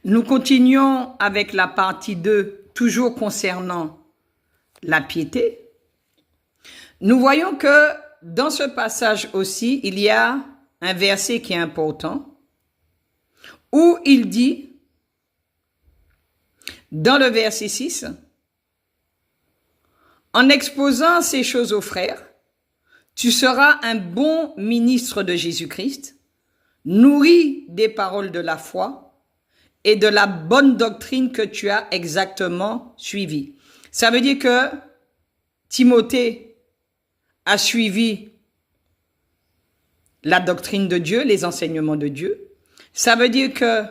Nous continuons avec la partie 2, toujours concernant la piété. Nous voyons que dans ce passage aussi, il y a un verset qui est important, où il dit, dans le verset 6, en exposant ces choses aux frères, tu seras un bon ministre de Jésus-Christ, nourri des paroles de la foi et de la bonne doctrine que tu as exactement suivie. Ça veut dire que Timothée a suivi la doctrine de Dieu, les enseignements de Dieu. Ça veut dire que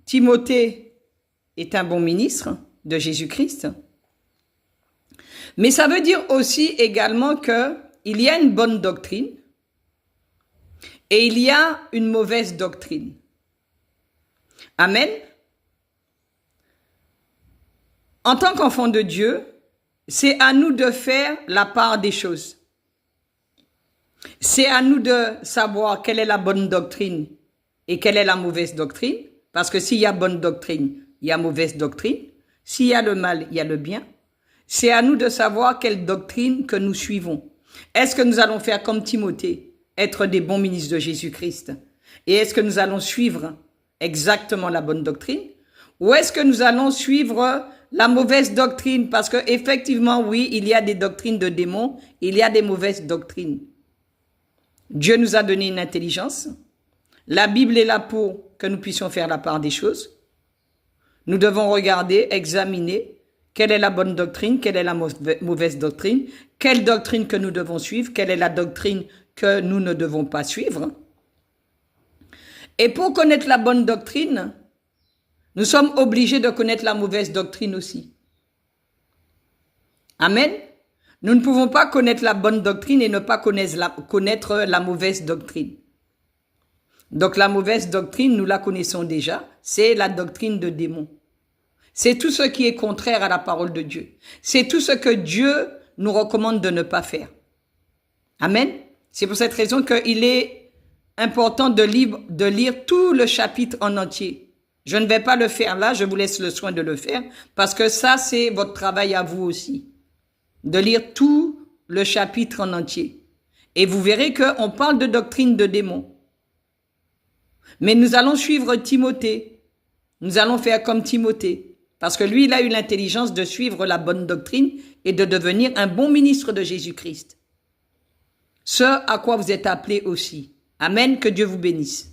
Timothée est un bon ministre de Jésus-Christ. Mais ça veut dire aussi également qu'il y a une bonne doctrine et il y a une mauvaise doctrine. Amen. En tant qu'enfant de Dieu, c'est à nous de faire la part des choses. C'est à nous de savoir quelle est la bonne doctrine et quelle est la mauvaise doctrine. Parce que s'il y a bonne doctrine, il y a mauvaise doctrine. S'il y a le mal, il y a le bien. C'est à nous de savoir quelle doctrine que nous suivons. Est-ce que nous allons faire comme Timothée, être des bons ministres de Jésus-Christ? Et est-ce que nous allons suivre exactement la bonne doctrine? Ou est-ce que nous allons suivre la mauvaise doctrine? Parce que effectivement, oui, il y a des doctrines de démons, il y a des mauvaises doctrines. Dieu nous a donné une intelligence. La Bible est là pour que nous puissions faire la part des choses. Nous devons regarder, examiner quelle est la bonne doctrine, quelle est la mauvaise doctrine, quelle doctrine que nous devons suivre, quelle est la doctrine que nous ne devons pas suivre. Et pour connaître la bonne doctrine, nous sommes obligés de connaître la mauvaise doctrine aussi. Amen. Nous ne pouvons pas connaître la bonne doctrine et ne pas connaître la mauvaise doctrine. Donc la mauvaise doctrine, nous la connaissons déjà, c'est la doctrine de démons. C'est tout ce qui est contraire à la parole de Dieu. C'est tout ce que Dieu nous recommande de ne pas faire. Amen. C'est pour cette raison qu'il est important de lire tout le chapitre en entier. Je ne vais pas le faire là, je vous laisse le soin de le faire, parce que ça, c'est votre travail à vous aussi, de lire tout le chapitre en entier. Et vous verrez qu'on parle de doctrine de démons. Mais nous allons suivre Timothée. Nous allons faire comme Timothée. Parce que lui, il a eu l'intelligence de suivre la bonne doctrine et de devenir un bon ministre de Jésus-Christ. Ce à quoi vous êtes appelés aussi. Amen, que Dieu vous bénisse.